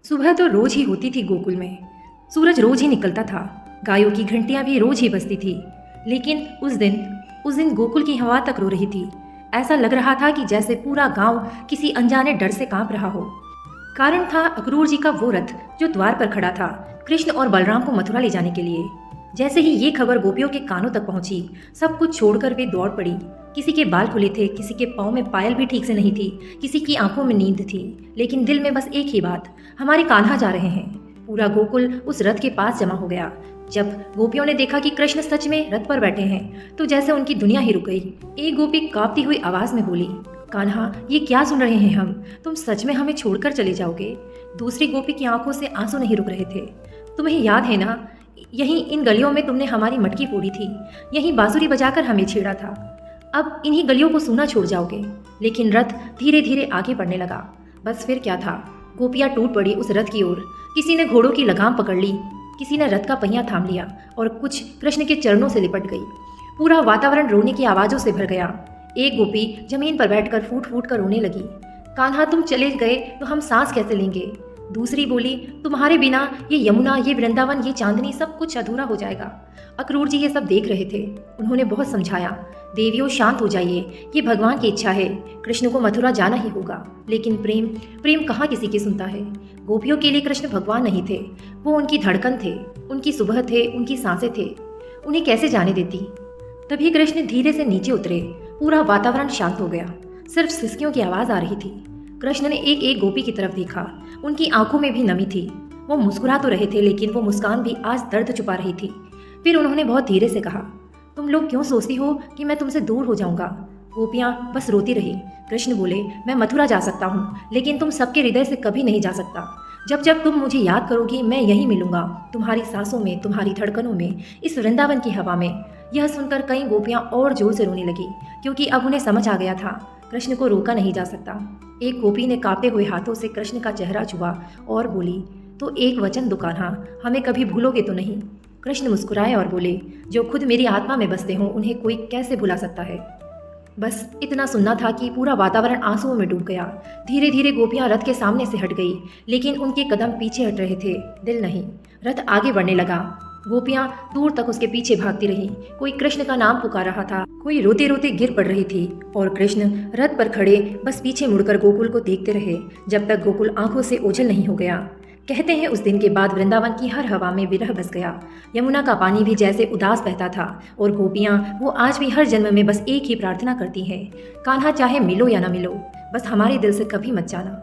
सुबह तो रोज ही होती थी गोकुल में। सूरज रोज ही निकलता था, गायों की घंटियां भी रोज ही बजती थी। लेकिन उस दिन गोकुल की हवा तक रो रही थी। ऐसा लग रहा था कि जैसे पूरा गांव किसी अनजाने डर से कांप रहा हो। कारण था अक्रूर जी का वो रथ जो द्वार पर खड़ा था कृष्ण और बलराम को मथुरा ले जाने के लिए। जैसे ही ये खबर गोपियों के कानों तक पहुंची, सब कुछ छोड़कर वे दौड़ पड़ी। किसी के बाल खुले थे, किसी के पाँव में पायल भी ठीक से नहीं थी, किसी की आंखों में नींद थी, लेकिन दिल में बस एक ही बात, हमारे कान्हा जा रहे हैं। पूरा गोकुल उस रथ के पास जमा हो गया। जब गोपियों ने देखा कि कृष्ण सच में रथ पर बैठे हैं, तो जैसे उनकी दुनिया ही रुक गई। एक गोपी कांपती हुई आवाज में बोली, कान्हा, ये क्या सुन रहे हैं हम? तुम सच में हमें छोड़कर चले जाओगे? दूसरी गोपी की आंखों से आंसू नहीं रुक रहे थे। तुम्हें याद है ना, यहीं इन गलियों में तुमने हमारी मटकी फोड़ी थी, यहीं बांसुरी बजाकर हमें छेड़ा था। अब इन्हीं गलियों को सूना छोड़ जाओगे। लेकिन रथ धीरे धीरे आगे बढ़ने लगा। बस फिर क्या था, गोपियां टूट पड़ी उस रथ की ओर। किसी ने घोड़ों की लगाम पकड़ ली, किसी ने रथ का पहिया थाम लिया और कुछ कृष्ण के चरणों से लिपट गई। पूरा वातावरण रोने की आवाजों से भर गया। एक गोपी जमीन पर बैठकर फूट फूट कर रोने लगी, कान्हा तुम चले गए तो हम सांस कैसे लेंगे? दूसरी बोली, तुम्हारे बिना ये यमुना, ये वृंदावन, ये चांदनी सब कुछ अधूरा हो जाएगा। अक्रूर जी ये सब देख रहे थे। उन्होंने बहुत समझाया, देवियों शांत हो जाइए, ये भगवान की इच्छा है, कृष्ण को मथुरा जाना ही होगा। लेकिन प्रेम प्रेम कहाँ किसी की सुनता है। गोपियों के लिए कृष्ण भगवान नहीं थे, वो उनकी धड़कन थे, उनकी सुबह थे, उनकी सांसें थे। उन्हें कैसे जाने देती? तभी कृष्ण धीरे से नीचे उतरे। पूरा वातावरण शांत हो गया, सिर्फ सिसकियों की आवाज आ रही थी। कृष्ण ने एक एक गोपी की तरफ देखा, उनकी आंखों में भी नमी थी। वो मुस्कुरा तो रहे थे, लेकिन वो मुस्कान भी आज दर्द छुपा रही थी। फिर उन्होंने बहुत धीरे से कहा, तुम लोग क्यों सोचती हो कि मैं तुमसे दूर हो जाऊंगा? गोपियां बस रोती रही। कृष्ण बोले, मैं मथुरा जा सकता हूँ, लेकिन तुम सबके हृदय से कभी नहीं जा सकता। जब जब तुम मुझे याद करोगी, मैं यहीं मिलूंगा, तुम्हारी सांसों में, तुम्हारी धड़कनों में, इस वृंदावन की हवा में। यह सुनकर कई गोपियां और जोर से रोने लगी, क्योंकि अब उन्हें समझ आ गया था, कृष्ण को रोका नहीं जा सकता। एक गोपी ने कांपते हुए हाथों से कृष्ण का चेहरा छुआ और बोली, तो एक वचन दो कान्हा, हमें कभी भूलोगे तो नहीं? कृष्ण मुस्कुराए और बोले, जो खुद मेरी आत्मा में बसते हों उन्हें कोई कैसे भुला सकता है? बस इतना सुनना था कि पूरा वातावरण आंसुओं में डूब गया। धीरे धीरे गोपियां रथ के सामने से हट गई, लेकिन उनके कदम पीछे हट रहे थे, दिल नहीं। रथ आगे बढ़ने लगा। गोपियां दूर तक उसके पीछे भागती रहीं। कोई कृष्ण का नाम पुकार रहा था, कोई रोते रोते गिर पड़ रही थी, और कृष्ण रथ पर खड़े बस पीछे मुड़कर गोकुल को देखते रहे, जब तक गोकुल आंखों से ओझल नहीं हो गया। कहते हैं उस दिन के बाद वृंदावन की हर हवा में विरह बस गया। यमुना का पानी भी जैसे उदास बहता था, और गोपियां वो आज भी हर जन्म में बस एक ही प्रार्थना करती हैं, कान्हा चाहे मिलो या ना मिलो, बस हमारे दिल से कभी मत जाना।